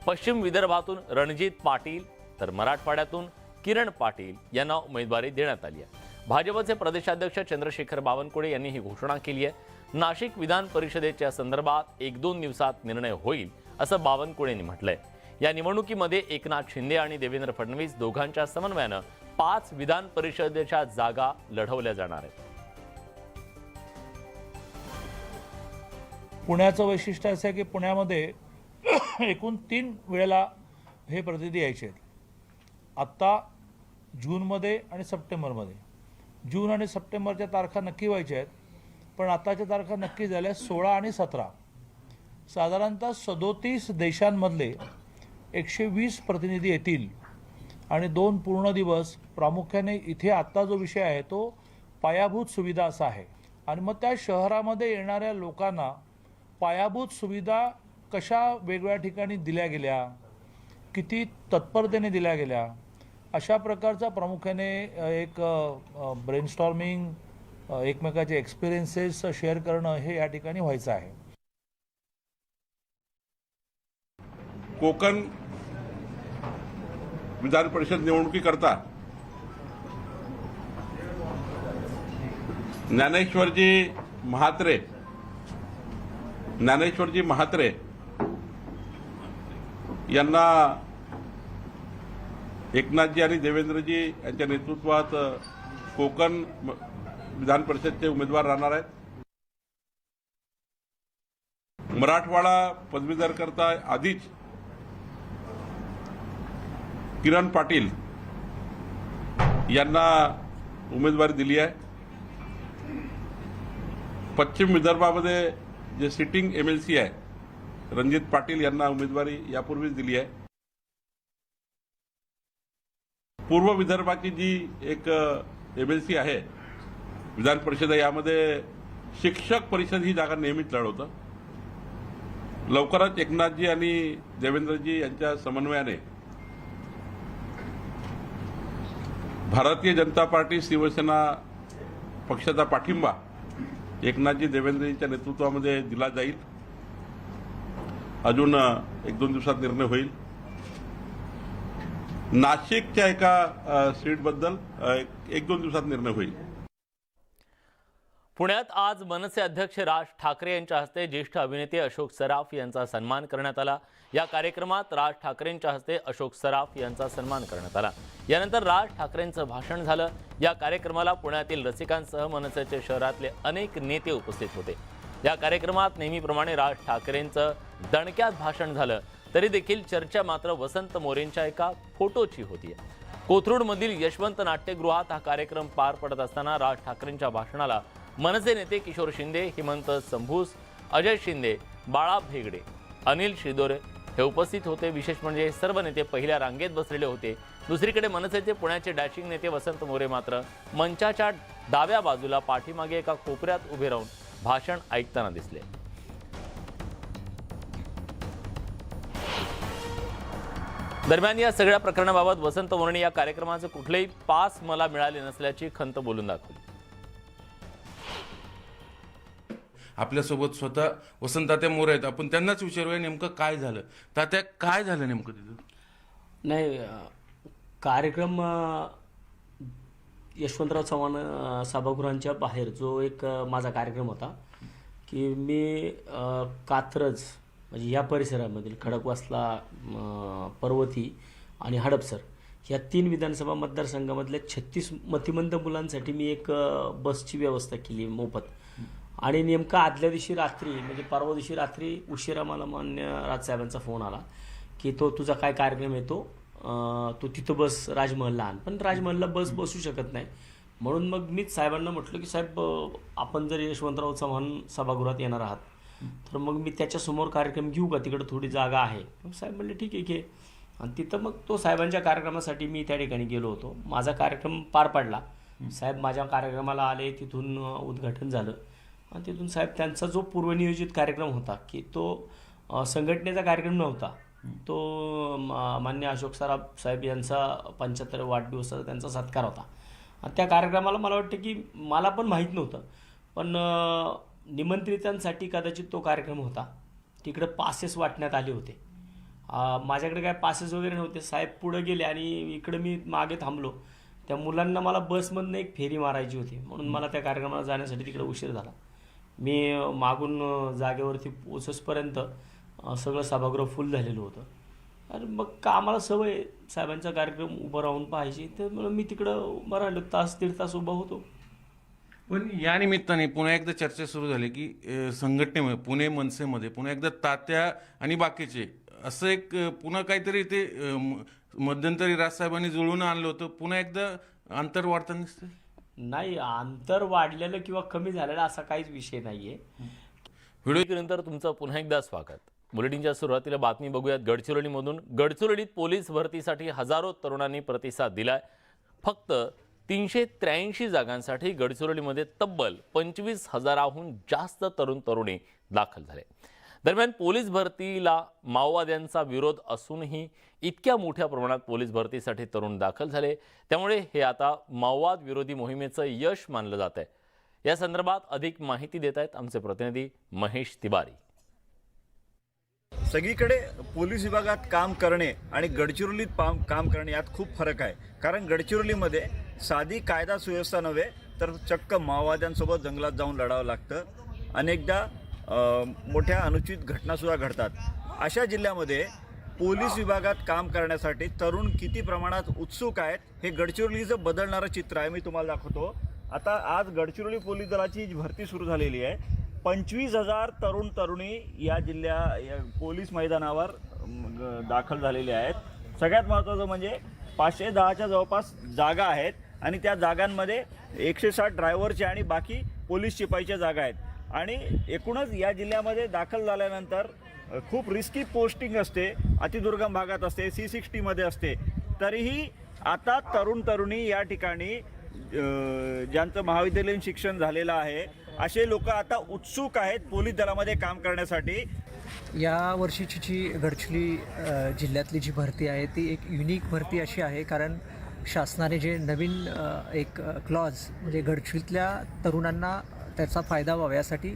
पश्चिम विदर्भातून रणजित पाटील तर मराठवाड्यातून किरण पाटील यांना उमेदवारी देण्यात आली आहे. भाजपचे प्रदेशाध्यक्ष चंद्रशेखर बावनकुळे यांनी ही घोषणा केली आहे. नाशिक विधान परिषदेच्या संदर्भात 1-2 दिवसात निर्णय होईल असं बावनकुळेंनी म्हटलंय. या निवडणुकीमध्ये एकनाथ शिंदे आणि देवेंद्र फडणवीस दोघांच्या समन्वयानं 5 विधान परिषदेच्या जागा लढवल्या जाणार आहेत. पुण्याचं वैशिष्ट्य असं आहे की पुण्यामध्ये एकूण 3 वेळेला हे प्रतिनिधी यायचे आहेत. आत्ता जूनमध्ये आणि सप्टेंबरमध्ये. जून आणि सप्टेंबरच्या तारखा नक्की व्हायच्या आहेत, पण आताच्या तारखा नक्की झाल्या 16 आणि 17. साधारणतः 37 देशांमधले 120 प्रतिनिधी येतील आणि 2 पूर्ण दिवस. प्रामुख्याने इथे आत्ता जो विषय आहे तो पायाभूत सुविधा असा आहे आणि मग त्या शहरामध्ये येणाऱ्या लोकांना पायाभूत सुविधा कशा वेगवेगळ्या ठिकाणी दिल्या गेल्या, किती तत्परतेने दिल्या गेल्या, अशा प्रकारचा प्रामुख्याने एक ब्रेनस्टॉर्मिंग, एकमेकाचे एक्सपिरियन्सेस शेअर करणं हे या ठिकाणी व्हायचं आहे. कोकण विधान परिषद निवडणुकीकरता ज्ञानेश्वरजी म्हात्रे यांना एकनाथजी आणि देवेंद्रजी यांच्या नेतृत्वात कोकण विधान परिषदचे उमेदवार राहणार आहेत. मराठवाडा पदवीधर करता आधीच किरण पाटील यांना उमेदवारी दिली आहे. पश्चिम विदर्भामध्ये जे सिटिंग MLC आहे रणजित पाटील यांना उमेदवारी यापूर्वीच दिली आहे. पूर्व विदर्भाची जी एक MLC आहे विधान परिषद, यामध्ये शिक्षक परिषद ही जागा नेहमीच लढवतं. लवकरच एकनाथजी आणि देवेंद्रजी यांच्या समन्वयाने भारतीय जनता पार्टी शिवसेना पक्षाचा पाठिंबा एकनाथजी देवेंद्रजींच्या नेतृत्वामध्ये दिला जाईल. अजून 1-2 दिवसात निर्णय होईल. नाशिकच्या एका सीटबद्दल 1-2 दिवसात निर्णय होईल. पुण्यात आज मनसे अध्यक्ष राज ठाकरे यांच्या हस्ते ज्येष्ठ अभिनेते अशोक सराफ यांचा सन्मान करण्यात आला। या कार्यक्रमात राज ठाकरेंच्या हस्ते अशोक सराफ यांचा सन्मान करण्यात आला। यानंतर राज ठाकरेंचं भाषण झालं। या कार्यक्रमाला पुण्यातील रसिकांसह मनसेचे शहरातले अनेक नेते उपस्थित होते। या कार्यक्रमात नेहमीप्रमाणे राज ठाकरेंचं दणक्यात भाषण झालं, तरी देखील चर्चा मात्र वसंत मोरेंच्या एका फोटोची होती। कोथरूडमधील यशवंत नाट्यगृहात हा कार्यक्रम पार पडत असताना राज ठाकरेंच्या भाषणाला मनसे नेते किशोर शिंदे, हेमंत संभूस, अजय शिंदे, बाळा भेगडे, अनिल शिदोरे हे उपस्थित होते। विशेष म्हणजे सर्व नेते पहिल्या रांगेत बसलेले होते। दुसरीकडे मनसेचे पुण्याचे डॅशिंग नेते वसंत मोरे मात्र मंचाच्या डाव्या बाजूला पाठीमागे एका कोपऱ्यात उभे राहून भाषण ऐकताना दिसले। दरम्यान या सगळ्या प्रकरणाबाबत वसंत मोरेंनी या कार्यक्रमाचे कुठलेही पास मला मिळाले नसल्याची खंत बोलून दाखवली। आपल्यासोबत स्वतः वसंत तात्या मोरे आहेत, आपण त्यांनाच विचारूया नेमकं काय झालं। तात्या, काय झालं नेमकं तिथं? नाही, कार्यक्रम यशवंतराव चव्हाण सभागृहांच्या बाहेर जो एक माझा कार्यक्रम होता की मी कात्रज म्हणजे या परिसरामधील खडकवासला, पर्वती आणि हडपसर या 3 विधानसभा मतदारसंघामधल्या 36 मतिमंद मुलांसाठी मी एक बसची व्यवस्था केली मोफत। आणि नेमका आदल्या दिवशी रात्री म्हणजे परवा दिवशी रात्री उशिरा मला मान्य राजसाहेबांचा फोन आला की तो तुझा काय कार्यक्रम येतो, तू तिथं बस राजमहलला आण। पण राजमहलला बस बसू शकत नाही, म्हणून मग मीच साहेबांना म्हटलं की साहेब, आपण जर यशवंतराव चव्हाण सभागृहात येणार आहात तर मग मी त्याच्यासमोर कार्यक्रम घेऊ का, तिकडं थोडी जागा आहे। साहेब म्हणले ठीक आहे घे। आणि तिथं मग तो साहेबांच्या कार्यक्रमासाठी मी त्या ठिकाणी गेलो होतो। माझा कार्यक्रम पार पडला, साहेब माझ्या कार्यक्रमाला आले, तिथून उद्घाटन झालं आणि तिथून साहेब त्यांचा जो पूर्वनियोजित कार्यक्रम होता की तो संघटनेचा कार्यक्रम नव्हता, तो मान्य अशोक सराफ साहेब यांचा 75 वाढदिवसाचा त्यांचा सत्कार होता। आणि त्या कार्यक्रमाला मला वाटतं की मला पण माहीत नव्हतं, पण निमंत्रितांसाठी कदाचित तो कार्यक्रम होता। तिकडे पासेस वाटण्यात आले होते, माझ्याकडे काय पासेस वगैरे नव्हते। साहेब पुढे गेले आणि इकडे मी मागे थांबलो। त्या मुलांना मला बसमधनं एक फेरी मारायची होती, म्हणून मला त्या कार्यक्रमाला जाण्यासाठी तिकडे उशीर झाला। मी मागून जागेवरती पोचसपर्यंत सगळं सभागृह फुल झालेलं होतं। आणि मग का आम्हाला सवय साहेबांचा कार्यक्रम उभं राहून पाहायची, तर मी तिकडं उभं राहिलो, 1.5-1.5 तास उभा होतो। पण या निमित्ताने पुन्हा एकदा चर्चा सुरू झाली की संघटनेमध्ये पुणे मनसेमध्ये पुन्हा एकदा तात्या आणि बाकीचे असं एक पुन्हा काहीतरी ते मध्यंतरी राजसाहेबांनी जुळवून आणलं होतं, पुन्हा एकदा अंतर वाढताना दिसतंय। नाही, अंतर वाढलेलं किंवा कमी झालेलं असा काहीच विषय नाहीये। व्हिडिओनंतर तुमचं पुन्हा एकदा स्वागत। बुलेटिनच्या सुरुवातीला बातमी बघूयात गडचिरोलीमधून। गडचिरोलीत पोलीस भरतीसाठी हजारो तरुणांनी प्रतिसाद दिलाय। फक्त 383 जागांसाठी गडचिरोलीमध्ये तब्बल 25,000हून जास्त तरुण तरुणी दाखल झाले। दरम्यान पोलीस भरतीला माओवाद्यांचा विरोध असूनही इतक्या मोठ्या प्रमाणात पोलीस भरतीसाठी तरुण दाखल झाले, त्यामुळे हे आता माओवाद विरोधी मोहिमेचं यश मानलं जात आहे। या संदर्भात अधिक माहिती देत आहेत आमचे प्रतिनिधी महेश तिवारी। सगळीकडे पोलीस विभागात काम करणे आणि गडचिरोलीत काम करणे यात खूप फरक आहे। कारण गडचिरोलीमध्ये साधी कायदा सुव्यवस्था नव्हे तर चक्क माओवाद्यांसोबत जंगलात जाऊन लढावं लागतं। अनेकदा मोठ्या अनुचित घटनासुद्धा घडतात। अशा जिल्ह्यामध्ये पोलीस विभागात काम करण्यासाठी तरुण किती प्रमाणात उत्सुक आहेत हे गडचिरोलीचं बदलणारं चित्र आहे। मी तुम्हाला दाखवतो। आता आज गडचिरोली पोलीस दलाची भरती सुरू झालेली आहे। 25,000 तरुण तरुणी या पोलीस मैदानावर दाखल झालेले आहेत। सगळ्यात महत्त्वाचं म्हणजे 510च्या जवळपास जागा आहेत आणि त्या जागांमध्ये 160 ड्रायव्हरच्या आणि बाकी पोलीस शिपाईच्या जागा आहेत। आणि एकूणच या जिल्ह्यामध्ये दाखल झाल्यानंतर खूप रिस्की पोस्टिंग असते, अतिदुर्गम भागात असते, C60मध्ये असते। तरीही आता तरुण तरुणी या ठिकाणी ज्यांचं महाविद्यालयीन शिक्षण झालेलं आहे असे लोक आता उत्सुक आहेत पोलीस दलामध्ये काम करण्यासाठी। या वर्षीची जी गडचिरोली जिल्ह्यातली जी भरती आहे ती एक युनिक भरती अशी आहे, कारण शासनाने जे नवीन एक क्लॉज म्हणजे गडचिरोलीतल्या तरुणांना त्याचा फायदा व्हावा यासाठी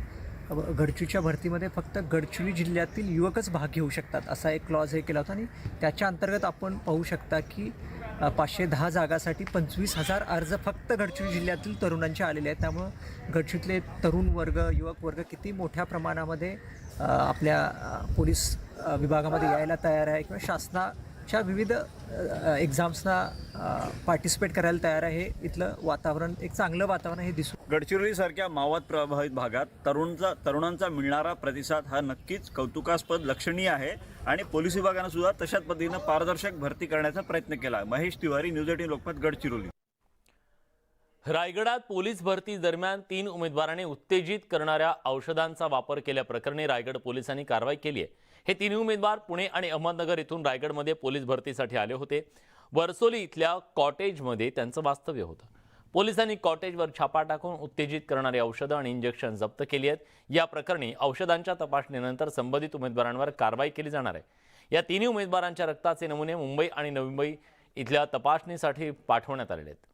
गडचिरोलीच्या भरतीमध्ये फक्त गडचिरोली जिल्ह्यातील युवकच भाग घेऊ शकतात असा एक क्लॉज हे केला होता। आणि त्याच्या अंतर्गत आपण पाहू शकता की 510 जागासाठी 25,000 अर्ज फक्त गडचिरोली जिल्ह्यातील तरुणांचे आलेले आहेत. त्यामुळं गडचिरोलीतले तरुण वर्ग, युवक वर्ग किती मोठ्या प्रमाणामध्ये आपल्या पोलीस विभागामध्ये यायला तयार आहे किंवा शासनाच्या विविध एक्झाम्सना पार्टिसिपेट करायला तयार आहे. इथलं वातावरण एक चांगलं वातावरण हे दिसून गडचिरोलीसारख्या माओवाद प्रभावित भागात तरुणांचा मिळणारा प्रतिसाद हा नक्कीच कौतुकास्पद लक्षणीय आहे आणि पोलीस विभागानं सुद्धा तशाच पद्धतीनं पारदर्शक भरती करण्याचा प्रयत्न केला. महेश तिवारी, न्यूज 18 लोकमत, गडचिरोली. रायगडात पोलीस भरती दरम्यान 3 उमेदवारांनी उत्तेजित करणाऱ्या औषधांचा वापर केल्याप्रकरणी रायगड पोलिसांनी कारवाई केली आहे. हे 3 उमेदवार पुणे आणि अहमदनगर इथून रायगडमध्ये पोलीस भरतीसाठी आले होते. वरसोली इथल्या कॉटेजमध्ये त्यांचं वास्तव्य होतं. पोलिसांनी कॉटेजवर छापा टाकून उत्तेजित करणारी औषधं आणि इंजेक्शन जप्त केली आहेत. या प्रकरणी औषधांच्या तपासणीनंतर संबंधित उमेदवारांवर कारवाई केली जाणार आहे. या 3 उमेदवारांच्या रक्ताचे नमुने मुंबई आणि नवी मुंबई इथल्या तपासणीसाठी पाठवण्यात आलेले आहेत.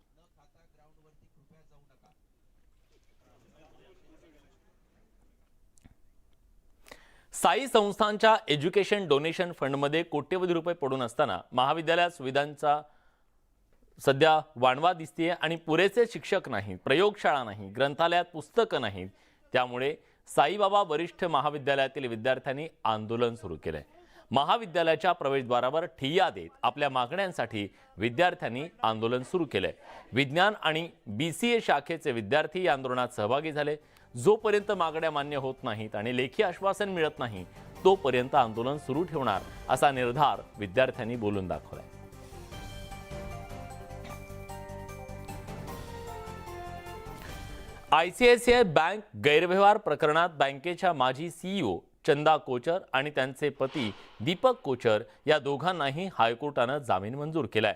साई संस्थांच्या एज्युकेशन डोनेशन फंडमध्ये कोट्यवधी रुपये पडून असताना महाविद्यालयात सुविधांचा सध्या वाणवा दिसतेय आणि पुरेसे शिक्षक नाहीत, प्रयोगशाळा नाही, ग्रंथालयात पुस्तकं नाहीत. त्यामुळे साईबाबा वरिष्ठ महाविद्यालयातील विद्यार्थ्यांनी आंदोलन सुरू केलंय. महाविद्यालयाच्या प्रवेशद्वारावर ठिय्या देत आपल्या मागण्यांसाठी विद्यार्थ्यांनी आंदोलन सुरू केलंय. विज्ञान आणि BCA शाखेचे विद्यार्थी या आंदोलनात सहभागी झाले. जोपर्यंत मागण्या मान्य होत नाहीत आणि लेखी आश्वासन मिळत नाही तोपर्यंत आंदोलन सुरू ठेवणार असा निर्धार विद्यार्थ्यांनी बोलून दाखवलाय. ICICI बँक गैरव्यवहार प्रकरणात बँकेच्या माजी CEO चंदा कोचर आणि त्यांचे पती दीपक कोचर या दोघांनाही हायकोर्टानं जामीन मंजूर केलाय.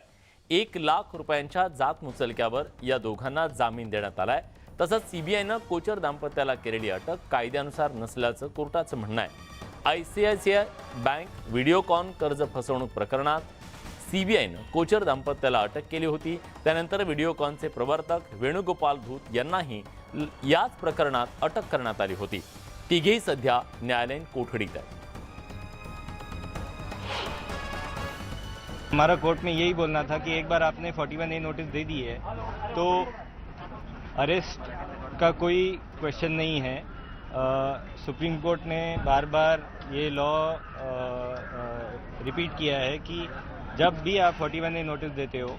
1 लाख रुपयांच्या जात मुचलक्यावर या दोघांना जामीन देण्यात आलाय. तसंच CBIनं कोचर दाम्पत्याला केलेली अटक कायद्यानुसार नसल्याचं कोर्टाचं म्हणणं आहे. ICICI बँक व्हिडिओकॉन कर्ज फसवणूक प्रकरणात CBIनं कोचर दाम्पत्याला अटक केली होती. त्यानंतर व्हिडिओकॉनचे प्रवर्तक वेणुगोपाल धूत यांनाही याच प्रकरणात अटक करण्यात आली होती. तिघेही सध्या न्यायालयीन कोठडीत आहेत. हमारा कोर्ट में यही बोलना था कि एक बार आपने 41A नोटिस दे दी है तो अरेस्ट का कोई क्वेश्चन नहीं है. सुप्रीम कोर्ट ने बार बार ये लॉ रिपीट किया है कि जब भी आप 41A नोटिस देते हो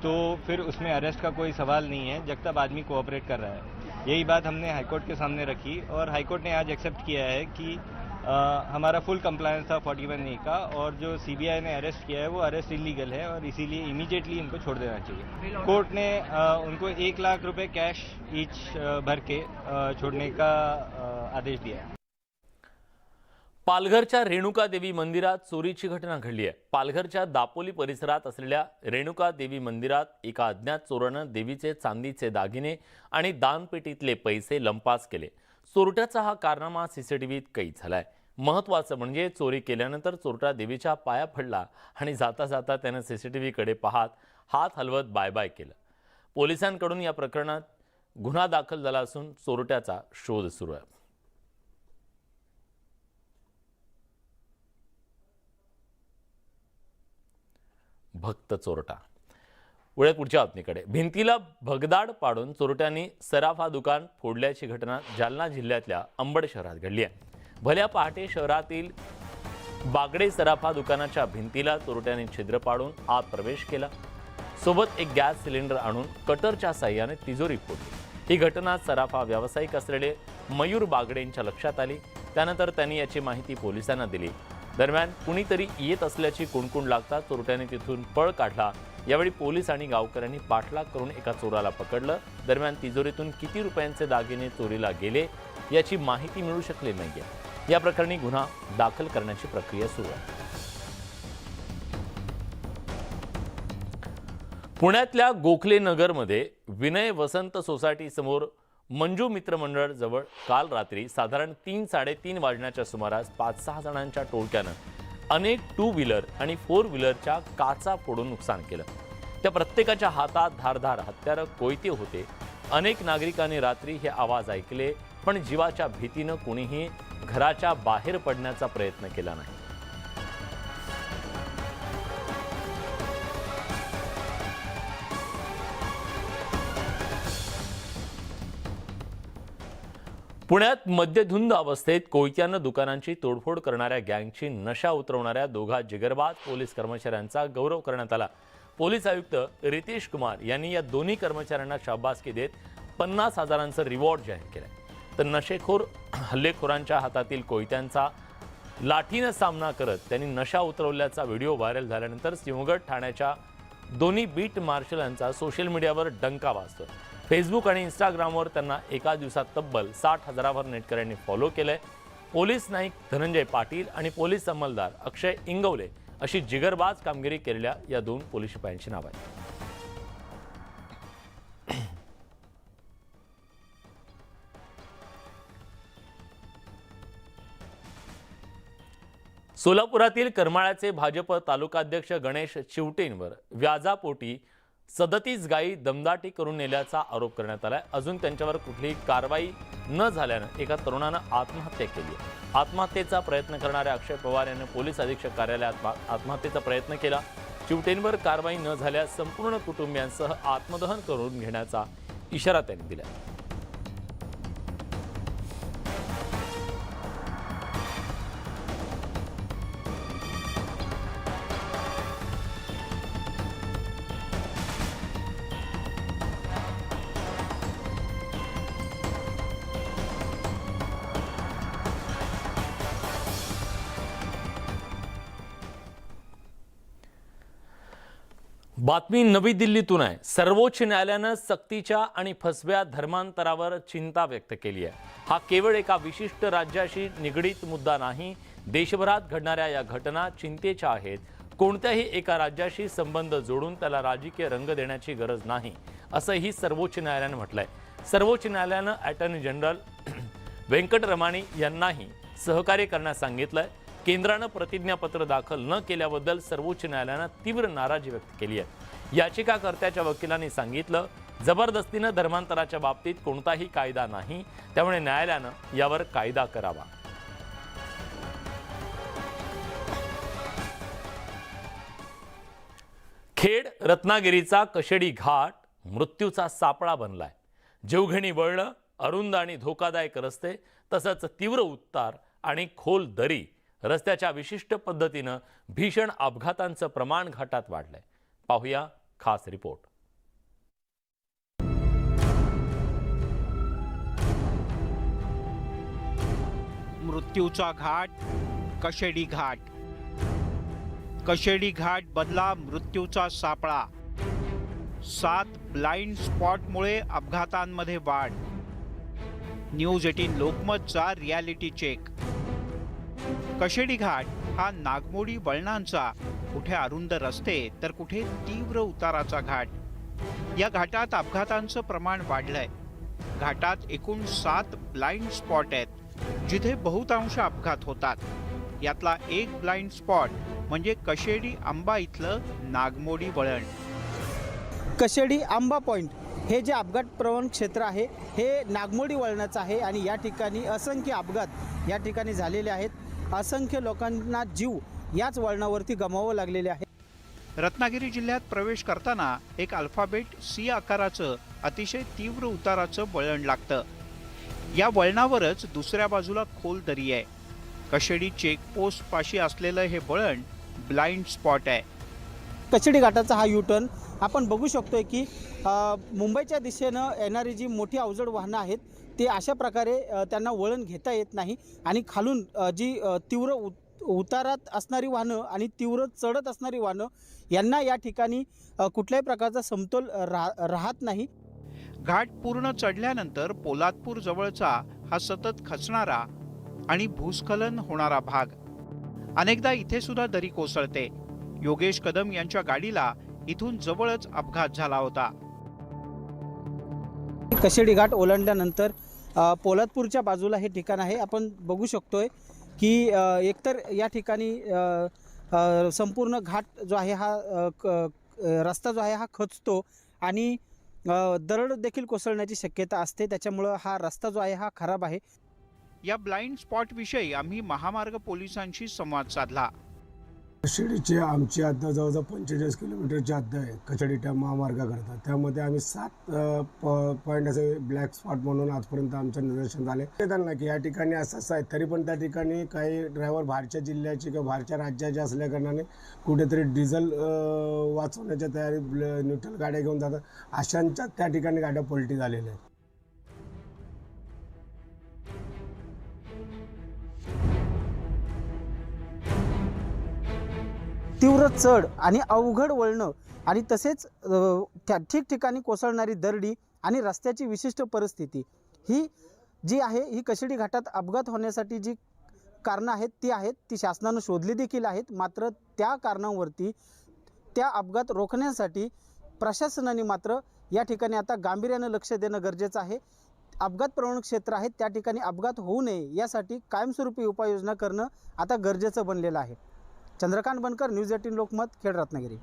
तो फिर उसमें अरेस्ट का कोई सवाल नहीं है जब तक आदमी कोऑपरेट कर रहा है. यही बात हमने हाईकोर्ट के सामने रखी और हाईकोर्ट ने आज एक्सेप्ट किया है कि हमारा फुल कंप्लायंस था 41A का और जो CBI ने अरेस्ट किया है वो अरेस्ट इलीगल है और इसीलिए इमीडिएटली इनको छोड़ देना चाहिए. कोर्ट ने उनको 1 लाख रुपए कैश ईच भर के छोड़ने का आदेश दिया है. पालघरच्या रेणुका देवी मंदिरात चोरीची घटना घडली आहे. पालघरच्या दापोली परिसरात असलेल्या रेणुका देवी मंदिरात एका अज्ञात चोरानं देवीचे चांदीचे दागिने आणि दानपेटीतले पैसे लंपास केले. चोरट्याचा हा कारनामा CCTVत कैद झालाय. महत्त्वाचं म्हणजे चोरी केल्यानंतर चोरटा देवीच्या पाया पडला आणि जाता जाता त्यानं CCTVकडे पाहत हात हलवत बाय बाय केलं. पोलिसांकडून या प्रकरणात गुन्हा दाखल झाला असून चोरट्याचा शोध सुरू आहे. भक्त चोरटा. वेळ पुढच्या बातमीकडे. भिंतीला भगदाड पाडून चोरट्यांनी सराफा दुकान फोडल्याची घटना जालना जिल्ह्यातल्या अंबड शहरात घडली आहे. भल्या पहाटे शहरातील बागडे सराफा दुकानाच्या भिंतीला चोरट्यांनी छिद्र पाडून आत प्रवेश केला. सोबत एक गॅस सिलेंडर आणून कटरच्या साह्याने तिजोरी फोडली. ही घटना सराफा व्यावसायिक असलेले मयूर बागडेंच्या लक्षात आली. त्यानंतर त्यांनी याची माहिती पोलिसांना दिली. दरम्यान कुणीतरी येत असल्याची कुणकुण लागता चोरट्यांनी तिथून पळ काढला. यावेळी पोलीस आणि गावकऱ्यांनी पाठलाग करून एका चोराला पकडलं. दरम्यान तिजोरीतून किती रुपयांचे दागिने चोरीला गेले याची माहिती मिळू शकली नाहीये. या प्रकरणी गुन्हा दाखल करण्याची प्रक्रिया सुरू आहे. पुण्यातल्या गोखले नगरमध्ये विनय वसंत सोसायटी समोर मंजू मित्र मंडळ जवळ काल रात्री साधारण 3-3:30 वाजण्याच्या सुमारास 5-6 जणांच्या टोळक्यानं अनेक 2 व्हीलर आणि 4 व्हीलरच्या काचा फोडून नुकसान केलं. त्या प्रत्येकाच्या हातात धारधार हत्यारं कोयते होते. अनेक नागरिकांनी रात्री हे आवाज ऐकले पण जीवाच्या भीतीनं कोणीही घराच्या बाहेर पडण्याचा प्रयत्न केला नाही. पुण्यात मद्यधुंद अवस्थेत कोयत्यानं दुकानांची तोडफोड करणाऱ्या गँगची नशा उतरवणाऱ्या दोघा जिगरबाज पोलीस कर्मचाऱ्यांचा गौरव करण्यात आला. पोलीस आयुक्त रितेश कुमार यांनी या दोन्ही कर्मचाऱ्यांना शाबासकी देत 50,000चं रिवॉर्ड जाहीर केलं. तर नशेखोर हल्लेखोरांच्या हातातील कोयत्यांचा लाठीनं सामना करत त्यांनी नशा उतरवल्याचा व्हिडिओ व्हायरल झाल्यानंतर सिंहगड ठाण्याच्या दोन्ही बीट मार्शलांचा सोशल मीडियावर डंका वाजतोय. फेसबुक आणि इंस्टाग्रामवर त्यांना एका दिवसात तब्बल 60,000वर नेटकऱ्यांनी फॉलो केलंय. पोलीस नाईक धनंजय पाटील आणि पोलीस अंमलदार अक्षय इंगवले अशी जिगरबाज कामगिरी केलेल्या या दोन पोलीस शिपायांची नावं आहेत. सोलापुरातील करमाळ्याचे भाजप तालुकाध्यक्ष गणेश चिवटेंवर व्याजापोटी 37 गायी दमदाटी करून नेल्याचा आरोप करण्यात आलाय. अजून त्यांच्यावर कुठलीही कारवाई न झाल्यानं एका तरुणानं आत्महत्या केली आहे. आत्महत्येचा प्रयत्न करणाऱ्या अक्षय पवार यांनी पोलीस अधीक्षक कार्यालयात आत्महत्येचा प्रयत्न केला. चिवटेंवर कारवाई न झाल्यास संपूर्ण कुटुंबियांसह आत्मदहन करून घेण्याचा इशारा त्यांनी दिला. बातमी नवी दिल्लीतून आहे. सर्वोच्च न्यायालयानं सक्तीच्या आणि फसव्या धर्मांतरावर चिंता व्यक्त केली आहे. हा केवळ एका विशिष्ट राज्याशी निगडीत मुद्दा नाही. देशभरात घडणाऱ्या या घटना चिंतेच्या आहेत. कोणत्याही एका राज्याशी संबंध जोडून त्याला राजकीय रंग देण्याची गरज नाही, असंही सर्वोच्च न्यायालयानं म्हटलंय. सर्वोच्च न्यायालयानं अटॉर्नी जनरल वेंकटरमाणी यांनाही सहकार्य करण्यास सांगितलंय. केंद्रानं प्रतिज्ञापत्र दाखल न केल्याबद्दल सर्वोच्च न्यायालयानं तीव्र नाराजी व्यक्त केली आहे. याचिकाकर्त्याच्या वकिलांनी सांगितलं, जबरदस्तीनं धर्मांतराच्या बाबतीत कोणताही कायदा नाही, त्यामुळे न्यायालयानं यावर कायदा करावा. खेड रत्नागिरीचा कशेडी घाट मृत्यूचा सापळा बनलाय. जीवघेणी वळणं, अरुंद आणि धोकादायक रस्ते, तसंच तीव्र उतार आणि खोल दरी, रस्त्याच्या विशिष्ट पद्धतीनं भीषण अपघातांचं प्रमाण घाटात वाढलंय. पाहूया खास रिपोर्ट. मृत्यूचा घाट, कशेडी घाट. कशेडी घाट बनला मृत्यूचा सापळा. 7 ब्लाइंड स्पॉटमुळे अपघातांमध्ये वाढ. न्यूज 18 लोकमतचा रियालिटी चेक. कशेडी घाट हा नागमोडी वळणांचा, कुठे अरुंद रस्ते तर कुठे तीव्र उताराचा घाट. या घाटात अपघातांचं प्रमाण वाढलंय. घाटात एकूण 7 ब्लाइंड स्पॉट आहेत, जिथे बहुतांश अपघात होतात. यातला एक ब्लाइंड स्पॉट म्हणजे कशेडी आंबा इथलं नागमोडी वळण. कशेडी आंबा पॉइंट हे जे अपघात प्रवण क्षेत्र आहे हे नागमोडी वळणाचं आहे आणि या ठिकाणी असंख्य अपघात या ठिकाणी झालेले आहेत. असंख्य लोकांना जीव याच वळणावरती गमावं लागलेले आहे. रत्नागिरी जिल्ह्यात प्रवेश करताना एक अल्फाबेट सी आकाराचं अतिशय तीव्र उताराचं वळण लागतं. या वळणावरच दुसऱ्या बाजूला खोल दरी आहे. कशेडी चेकपोस्ट पाशी असलेलं हे वळण ब्लाइंड स्पॉट आहे. कशेडी घाटाचा हा युटर्न आपण बघू शकतोय की मुंबईच्या दिशेनं येणारी जी मोठी अवजड वाहनं आहेत ते अशा प्रकारे त्यांना वळण घेता येत नाही आणि खालून जी तीव्र उतारात असणारी वाहनं आणि तीव्र चढत असणारी वाहनं यांना या ठिकाणी कुठल्याही प्रकारचा समतोल राहत नाही. घाट पूर्ण चढल्यानंतर पोलादपूर जवळचा हा सतत खचणारा आणि भूस्खलन होणारा भाग. अनेकदा इथे सुद्धा दरी कोसळते. योगेश कदम यांच्या गाडीला इथून जवळच अपघात झाला होता. कशेडी घाट ओलांडल्यानंतर पोलादपूरच्या बाजूला हे ठिकाण आहे. आपण बघू शकतोय की एकतर या ठिकाणी संपूर्ण घाट जो आहे हा रस्ता जो आहे हा खचतो आणि दरड देखील कोसळण्याची शक्यता असते. त्याच्यामुळं हा रस्ता जो आहे हा खराब आहे. या ब्लाइंड स्पॉट विषयी आम्ही महामार्ग पोलिसांशी संवाद साधला. शिर्डीची आमची हद्द जवळजवळ 45 किलोमीटरची हद्द आहे कचडीच्या महामार्गाकरता. त्यामध्ये आम्ही 7 पॉईंट असे ब्लॅक स्पॉट म्हणून आजपर्यंत आमचं निदर्शन झाले. त्यांना की या ठिकाणी असं आहे, तरी पण त्या ठिकाणी काही ड्रायव्हर बाहेरच्या जिल्ह्याची किंवा बाहेरच्या राज्याचे असल्या कारणाने कुठेतरी डिझेल वाचवण्याच्या तयारी न्यूट्रल गाड्या घेऊन जातात. अशांच्या त्या ठिकाणी गाड्या पलटी झालेल्या आहेत. तीव्र चढ आणि अवघड वळणं आणि तसेच त्या ठिकठिकाणी कोसळणारी दरडी आणि रस्त्याची विशिष्ट परिस्थिती ही जी आहे ही कशिडी घाटात अपघात होण्यासाठी जी कारणं आहेत ती शासनानं शोधली देखील आहेत. मात्र त्या कारणांवरती त्या अपघात रोखण्यासाठी प्रशासनाने मात्र या ठिकाणी आता गांभीर्यानं लक्ष देणं गरजेचं आहे. अपघात प्रवण क्षेत्र आहेत त्या ठिकाणी अपघात होऊ नये यासाठी कायमस्वरूपी उपाययोजना करणं आता गरजेचं बनलेलं आहे. चंद्रकांत बनकर, न्यूज 18 लोकमत, खेड, रत्नागिरी.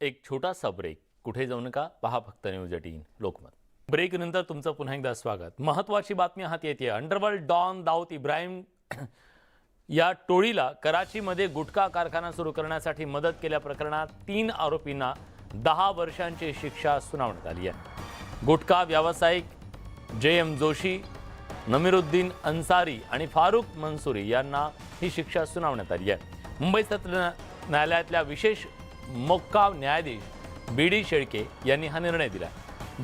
एक छोटासा ब्रेक. कुठे जाऊ नका, पहा फक्त न्यूज 18 लोकमत. ब्रेक नंतर तुमचं पुन्हा एकदा स्वागत. महत्त्वाची बातमी हाती येते. अंडरवर्ल्ड डॉन दाऊद इब्राहिम या टोळीला कराचीमध्ये गुटखा कारखाना सुरू करण्यासाठी मदत केल्या प्रकरणात 3 आरोपींना 10 वर्षांची शिक्षा सुनावण्यात आली आहे. गुटखा व्यावसायिक JM जोशी, नमीरुद्दीन अन्सारी आणि फारुख मंसूरी यांना ही शिक्षा सुनावण्यात आली आहे. मुंबई सत्र न्यायालयातल्या विशेष मोक्काम न्यायाधीश BD शेळके यांनी हा निर्णय दिला.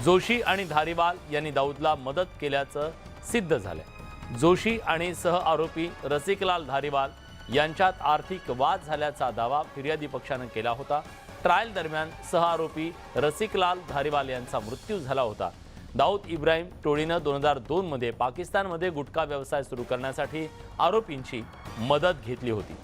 जोशी आणि धारीवाल यांनी दाऊदला मदत केल्याचं सिद्ध झालंय. जोशी आणि सहआरोपी रसिकलाल धारीवाल यांच्यात आर्थिक वाद झाल्याचा दावा फिर्यादी पक्षानं केला होता. ट्रायल दरम्यान सहआरोपी रसिकलाल धारीवाल यांचा मृत्यू झाला होता. दाऊद इब्राहिम टोळीनं 2002 मध्ये पाकिस्तानमध्ये गुटखा व्यवसाय सुरू करण्यासाठी आरोपींची मदत घेतली होती.